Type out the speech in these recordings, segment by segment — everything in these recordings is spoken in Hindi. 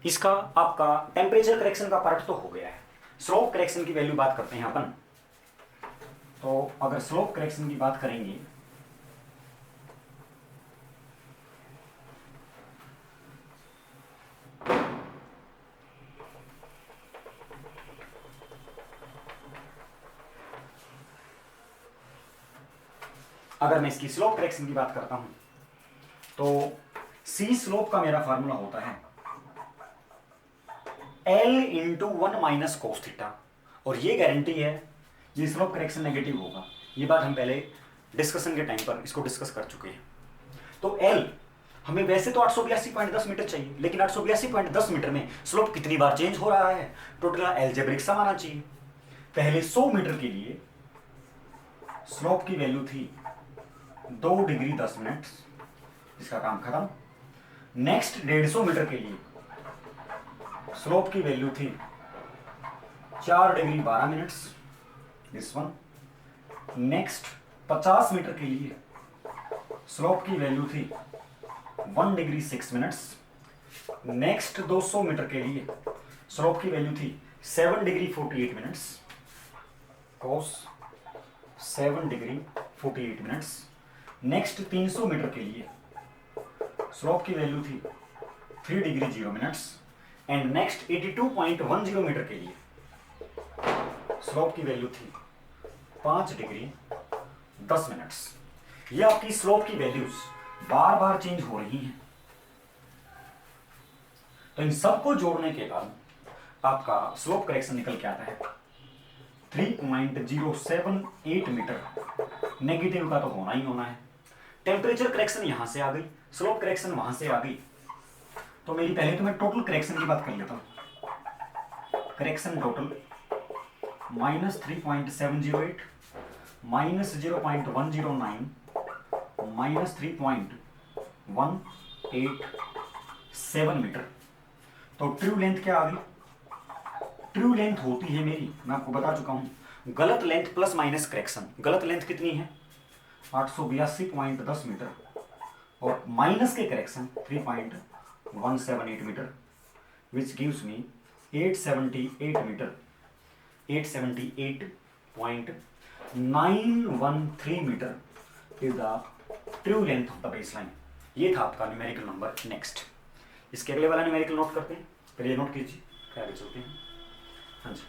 इसका आपका टेम्परेचर करेक्शन का पार्ट तो हो गया है। स्लोप करेक्शन की वैल्यू बात करते हैं अपन। तो अगर स्लोप करेक्शन की बात करेंगे अगर मैं इसकी स्लोप करेक्शन की बात करता हूं तो सी स्लोप का मेरा फार्मूला होता है L into 1 minus cos theta, और ये गारंटी है ये स्लोप करेक्शन नेगेटिव होगा। ये बात हम पहले डिस्कशन के टाइम पर इसको डिस्कस कर चुके हैं। तो L हमें वैसे तो 882.10 मीटर चाहिए, लेकिन 882.10 मीटर में स्लोप कितनी बार चेंज हो रहा है, टोटल एल्जेब्रिक सम आना चाहिए। पहले 100 मीटर के लिए स्लोप की वैल्यू थी 2 डिग्री 10 मिनट, इसका काम खत्म। नेक्स्ट 150 मीटर के लिए स्लोप की वैल्यू थी 4 degree 12 minutes, this one. Next 50 metre के लिए स्लोप की वैल्यू थी 1 डिग्री 6 मिनट्स। नेक्स्ट 200 मीटर के लिए स्लोप की वैल्यू थी 7 degree 48 minutes, cos 7 degree 48 minutes. Next 300 metre के लिए स्लोप की वैल्यू थी 3 degree 0 minutes. And next 82.10 metre के लिए स्लोप की वैल्यू थी 5 डिग्री 10 मिनट्स। ये आपकी स्लोप की वैल्यूज बार बार चेंज हो रही हैं। तो इन सबको जोड़ने के बाद आपका स्लोप करेक्शन निकल के आता है 3.078 मीटर। नेगेटिव का तो होना ही होना है। टेम्परेचर करेक्शन यहां से आ गई, स्लोप करेक्शन वहां से आ गई। तो मेरी पहले तो मैं टोटल करेक्शन की बात कर लेता हूं। Correction total -3.708 -0.109 -3.187 metre. तो ट्रू लेंथ क्या आ गई? ट्रू लेंथ होती है मेरी, मैं आपको बता चुका हूं, गलत लेंथ प्लस माइनस करेक्शन। गलत लेंथ कितनी है? 882.10 मीटर, और माइनस के correction 3.178 metre, which gives me 878 metre. 878.913 metre is the true length of the baseline. ये था आपका न्यूमेरिकल नंबर। नेक्स्ट इसके अगले वाला न्यूमेरिकल नोट करते हैं। पहले नोट कीजिए, फिर आगे चलते हैं। हाँ जी,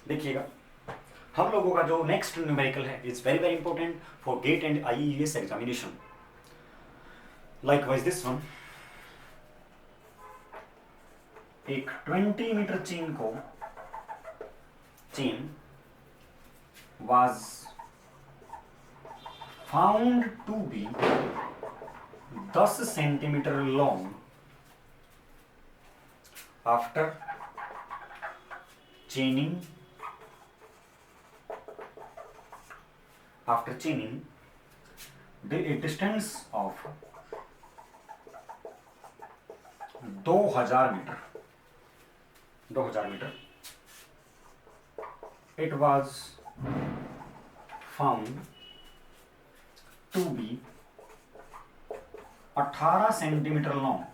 देखिएगा हम लोगों का जो नेक्स्ट न्यूमेरिकल है it's very very important for GATE and IES examination. Likewise this one, एक 20 metre chain was found to be 10 centimetre long after chaining a distance of 2000 metre. It was found to be 18 centimetre long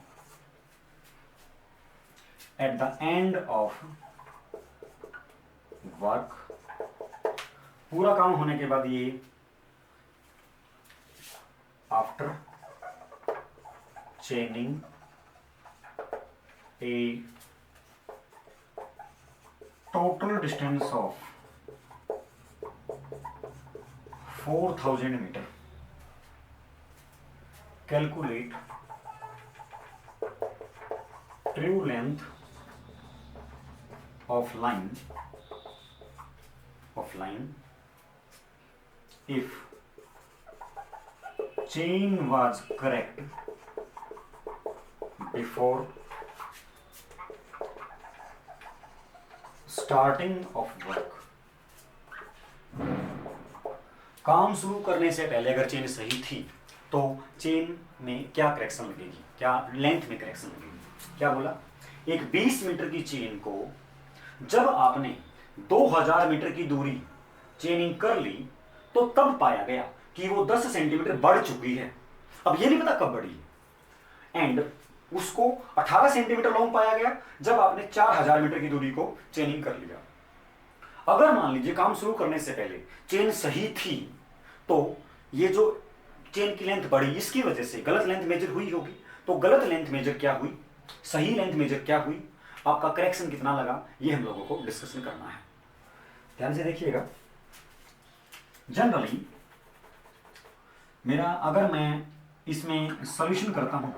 at the end of work। पूरा काम होने के बाद ये after चेनिंग a total distance of 4000 meter, calculate true length of line if chain was correct before starting of work। काम शुरू करने से पहले अगर चेन सही थी तो चेन में क्या करेक्शन लगेगी, क्या लेंथ में करेक्शन लगेगी। क्या बोला, एक 20 मीटर की चेन को जब आपने 2000 मीटर की दूरी चेनिंग कर ली तो तब पाया गया कि वो 10 सेंटीमीटर बढ़ चुकी है। अब ये नहीं पता कब बढ़ी, एंड उसको 18 सेंटीमीटर लॉन्ग पाया गया जब आपने 4000 मीटर की दूरी को चेनिंग कर लिया। अगर मान लीजिए काम शुरू करने से पहले चेन सही थी तो ये जो चेन की लेंथ बढ़ी इसकी वजह से गलत लेंथ मेजर हुई होगी। तो गलत लेंथ मेजर क्या हुई, सही लेंथ मेजर क्या हुई, आपका करेक्शन कितना लगा, ये हम लोगों को डिस्कशन करना है। ध्यान से देखिएगा। जनरली मेरा अगर मैं इसमें सॉल्यूशन करता हूं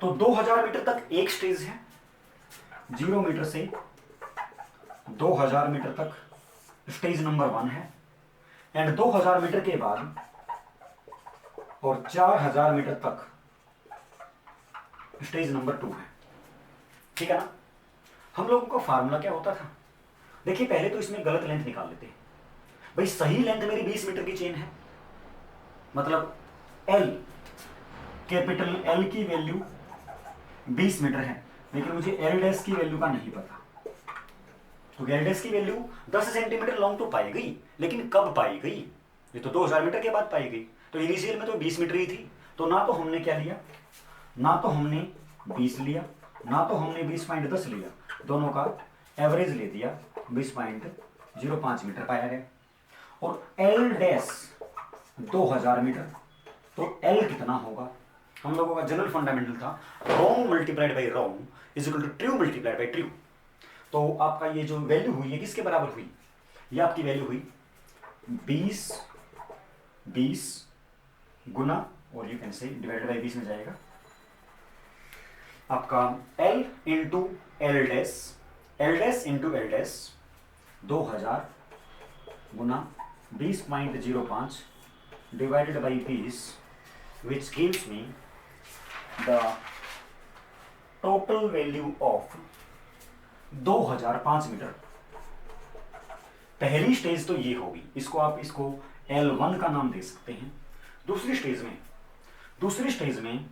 तो 2000 मीटर तक एक स्टेज है, 0 मीटर से 2000 मीटर तक स्टेज नंबर 1 है, एंड 2000 मीटर के बाद और 4000 मीटर तक स्टेज नंबर 2 है। ठीक है ना। हम लोगों का फार्मूला क्या होता था, देखिए पहले तो इसमें गलत लेंथ निकाल लेते हैं। भाई सही लेंथ मेरी 20 मीटर की चेन है, मतलब एल, कैपिटल एल की वैल्यू 20 मीटर है, लेकिन मुझे एल डैश की वैल्यू का नहीं पता। तो एल डैश की वैल्यू 10 सेंटीमीटर लॉन्ग तो पाई गई, लेकिन कब पाई गई, ये तो 2000 मीटर के बाद पाई गई। तो इनिशियल में तो 20 मीटर ही थी, तो ना तो हमने क्या लिया, ना तो हमने 20 लिया, ना तो हमने 20.10 लिया, दोनों का एवरेज ले दिया, 20.05 मीटर पाया गया। और एल डैश 2000 मीटर, तो एल कितना होगा, हम लोगों का जनरल फंडामेंटल था wrong multiplied by wrong is equal to true multiplied by true. तो आपका ये जो वैल्यू हुई है किसके बराबर हुई, ये आपकी वैल्यू हुई 20 गुना, और you can say divided by 20 में जाएगा आपका L into L dash into L dash 2000 गुना 20.05 divided by 20, which gives me the total value of 2005 metre. पहली स्टेज तो ये होगी, इसको आप इसको L1 का नाम दे सकते हैं। दूसरी स्टेज में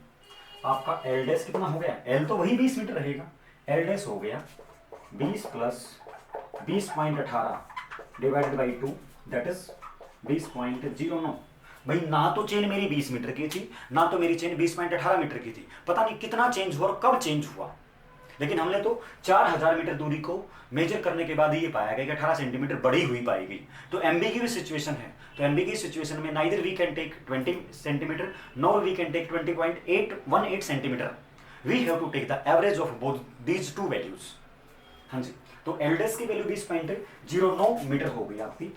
आपका एल डैश कितना हो गया, एल तो वही 20 मीटर रहेगा, एल डैश हो गया 20 plus 20.18 divided by 2 that is 20.09। भाई ना तो चेन मेरी 20 मीटर की थी, ना तो मेरी चेन 20.18 मीटर की थी, पता नहीं कितना चेंज हुआ और कब चेंज हुआ, लेकिन हमने तो 4000 मीटर दूरी को मेजर करने के बाद ही ये पाया गया कि 18 सेंटीमीटर बड़ी हुई पाई गई। तो एम्बिग्यूअस सिचुएशन है, तो एम्बिग्यूअस सिचुएशन में neither we can take 20 centimetre nor we can take 20.818 centimetre, we have to take the average of both these two values. हाँ जी, तो एल डैश की वैल्यू 20.09 मीटर हो गई आपकी,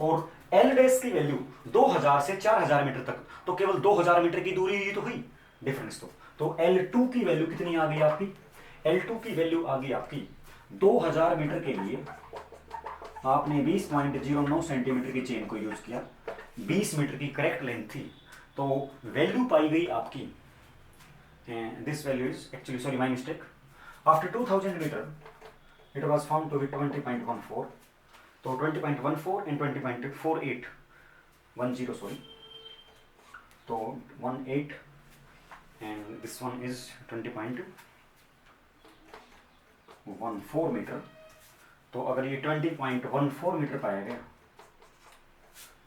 और एल डैश की वैल्यू 2000 से 4000 मीटर तक, तो केवल 2000 मीटर की दूरी ही तो हुई डिफरेंस। तो L2 की वैल्यू कितनी आ गई आपकी, L2 की वैल्यू आ गई आपकी 2000 मीटर के लिए आपने 20.09 सेंटीमीटर की चेन को यूज किया, 20 मीटर की करेक्ट लेंथ थी, तो वैल्यू पाई गई आपकी, this value is actually sorry my mistake, after 2000 metre it was found to be 20.14, तो 20.14 एंड 20.4810 सॉरी, तो 18 and this one is 20.14 metre. तो अगर ये 20.14 मीटर पाया गया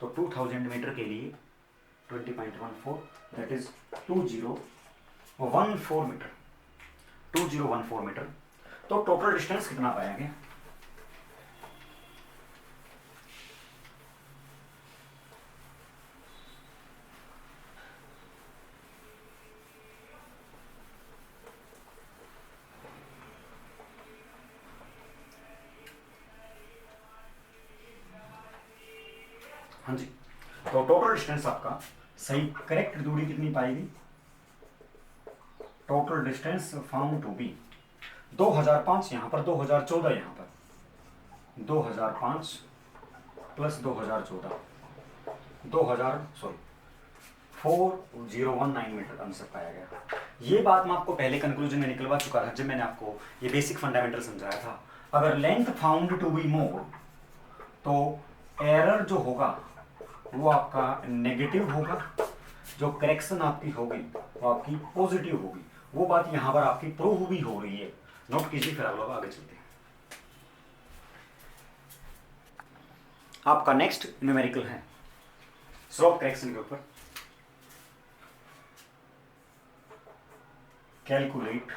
तो 2000 मीटर के लिए 20.14 दैट इज 2014 मीटर, 2014 मीटर। तो टोटल डिस्टेंस कितना पाया गया, हाँ जी, तो टोटल डिस्टेंस आपका सही करेक्ट दूरी कितनी पाएगी, total distance found to be 2005 यहाँ पर, 2014 यहाँ पर, 2005 प्लस 2014 4019 मीटर आंसर पाया गया। ये बात मैं आपको पहले कंक्लूजन में निकलवा चुका था जब मैंने आपको ये बेसिक फंडामेंटल समझाया था। अगर length found to be more तो एरर जो होगा वो आपका नेगेटिव होगा, जो करेक्शन आपकी होगी वो आपकी पॉजिटिव होगी। वो बात यहां पर आपकी प्रूव भी हो रही है, नोट कीजिए, फिर आप लोग आगे चलते हैं। आपका नेक्स्ट न्यूमेरिकल है स्लोप करेक्शन के ऊपर। Calculate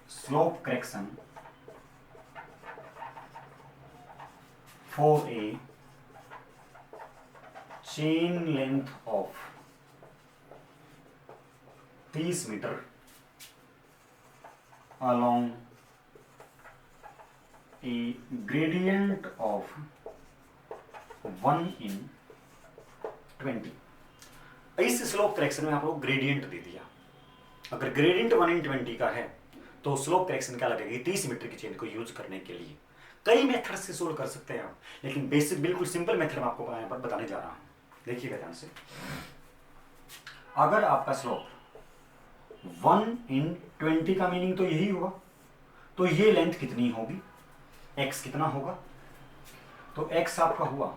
slope correction for a chain length of 30 metre along a gradient of 1 in 20। इस स्लोप करेक्शन में आप लोग ग्रेडियंट दे दिया। अगर ग्रेडियंट 1 in 20 का है तो स्लोप करेक्शन क्या लगेगी 30 मीटर की चेन को यूज करने के लिए। कई मेथड से सोल्व कर सकते हैं आप, लेकिन बेसिक बिल्कुल सिंपल मेथड मैं आपको यहाँ पर बताने जा रहा हूं। देखिएगा ध्यान से, अगर आपका स्लोप 1 in 20 का मीनिंग तो यही हुआ, तो ये लेंथ कितनी होगी, x कितना होगा, तो x आपका हुआ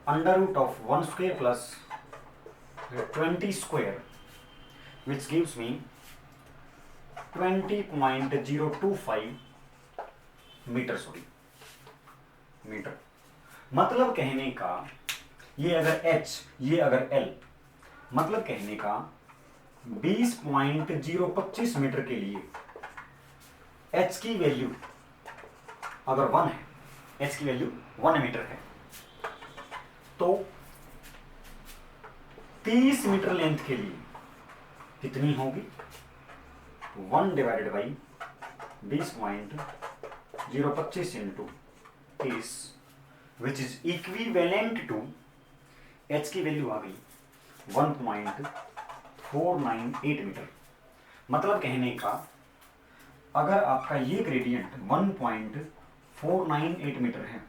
√1 square plus 20 square which gives me 20.025 metre, metre. मतलब कहने का ये अगर h ये अगर l, मतलब कहने का 20.025 मीटर के लिए h की वैल्यू अगर 1 है, h की वैल्यू 1 मीटर है, तो 30 मीटर लेंथ के लिए कितनी होगी 1 divided by 20.025 into 30 which is equivalent to h की वैल्यू आ गई 1.498 मीटर। मतलब कहने का अगर आपका ये ग्रेडियंट 1.498 मीटर है,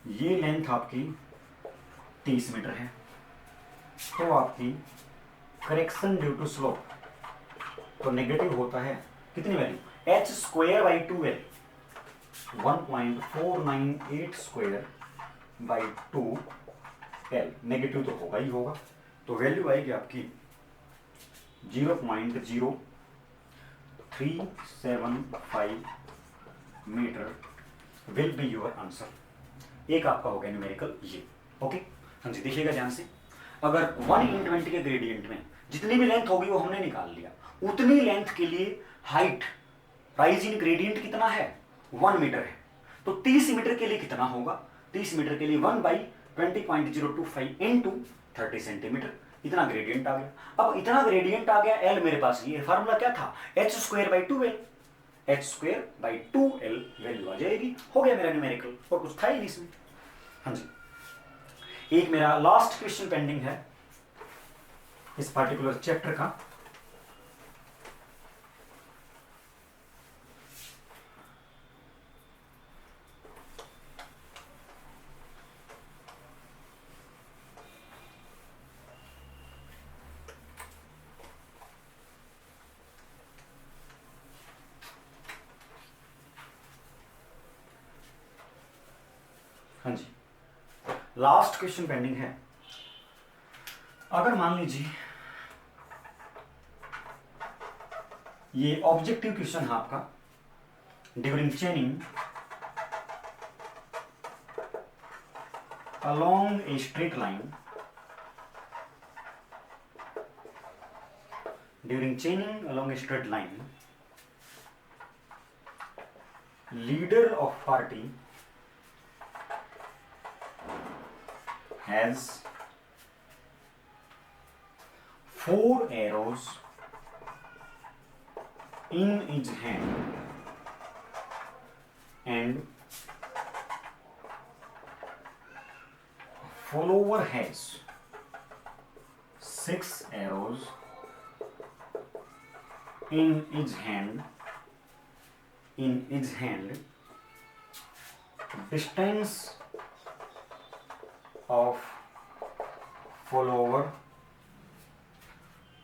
ये लेंथ आपकी 30 मीटर है, तो आपकी करेक्शन ड्यू टू स्लोप तो नेगेटिव होता है कितनी value h square by 2l, 1.498 square by 2l, negative तो होगा ही होगा, तो वैल्यू आएगी आपकी 0.0375 metre will be your answer. एक आपका हो गया न्यूमेरिकल ये। ओके, हाँ जी, देखिएगा ध्यान से, अगर 1 in 20 के ग्रेडियंट में जितनी भी लेंथ होगी वो हमने निकाल लिया, उतनी लेंथ के लिए हाइट राइज इन ग्रेडियंट कितना है 1 मीटर है, तो 30 मीटर के लिए कितना होगा, 30 मीटर के लिए 1/20.025 इंटू 30 सेंटीमीटर, इतना ग्रेडियंट आ गया। अब इतना ग्रेडियंट आ गया, एल मेरे पास ये फार्मूला क्या था h square by 2l, h square by 2l value आ जाएगी, हो गया मेरा न्यूमेरिकल, और कुछ था ही नहीं इसमें। हाँ जी, एक मेरा लास्ट क्वेश्चन पेंडिंग है इस पार्टिकुलर चैप्टर का। हाँ जी, लास्ट क्वेश्चन पेंडिंग है। अगर मान लीजिए ये ऑब्जेक्टिव क्वेश्चन है आपका, during चेनिंग along a straight line, during chaining along a straight line, leader of party has 4 arrows in his hand and follower has 6 arrows in his hand, distance of follower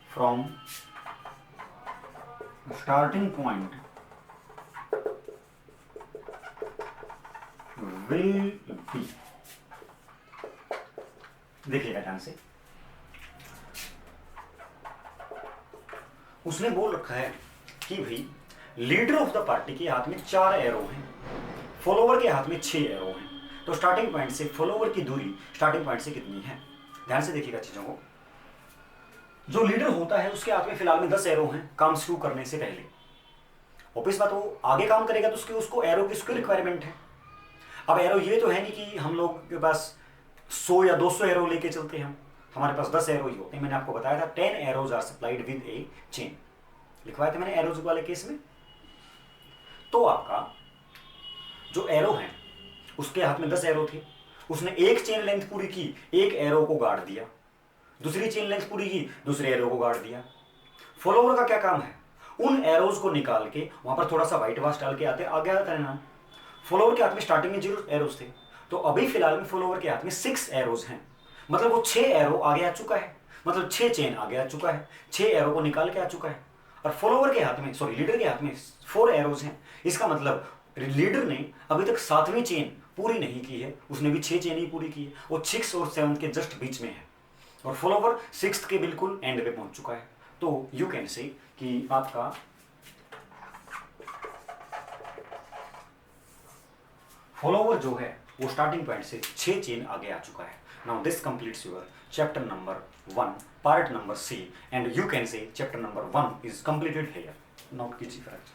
from starting point will be, देखिएगा ध्यान से, उसने बोल रखा है कि भाई लीडर ऑफ द पार्टी के हाथ में 4 एरो हैं, फॉलोवर के हाथ में 6 एरो हैं। तो स्टार्टिंग पॉइंट से फॉलोवर की दूरी स्टार्टिंग पॉइंट से कितनी है? ध्यान से देखिएगा चीजों को। जो लीडर होता है उसके हाथ में फिलहाल में 10 एरो हैं काम शुरू करने से पहले। ऑब्वियस बात, वो आगे काम करेगा तो उसको एरो की उसकी रिक्वायरमेंट है। अब एरो ये तो है नहीं कि हम लोग के पास 100 या 200 एरो लेके चलते हैं, हमारे पास 10 एरो ही होते हैं। मैंने आपको बताया था 10 arrows are supplied with a chain, लिखवाए थे मैंने एरोज वाले केस में। तो आपका जो एरो है उसके हाथ में 10 एरो थे, उसने एक चेन लेंथ पूरी की, एक एरो को गाड़ दिया, दूसरी चेन लेंथ पूरी की, दूसरे एरो को गाड़ दिया। फॉलोवर का क्या काम है? उन एरोज को निकाल के वहां पर थोड़ा सा व्हाइट वाश डाल के आगे आता रहना। फॉलोवर के हाथ में स्टार्टिंग में 0 एरोज थे, तो अभी फिलहाल में फॉलोवर के हाथ में 6 एरोज हैं, मतलब वो 6 एरो आगे आ चुका है, मतलब 6 चेन आगे आ चुका है, 6 एरो को निकाल के आ चुका है। और फॉलोवर के हाथ में, सॉरी लीडर के हाथ में 4 एरोज हैं। इसका मतलब लीडर ने अभी तक 7वीं चेन पूरी नहीं की है, उसने भी 6 चेन ही पूरी की है, वो 6 और 7 के जस्ट बीच में है, और फॉलोवर 6th के बिल्कुल एंड पे पहुंच चुका है। तो यू कैन से कि आपका फॉलोवर जो है वो स्टार्टिंग पॉइंट से 6 चेन आगे आ चुका है। Now this completes your chapter number 1 part number C, and you can से chapter number 1 is completed here. Note कीजिए फ्रेंड्स।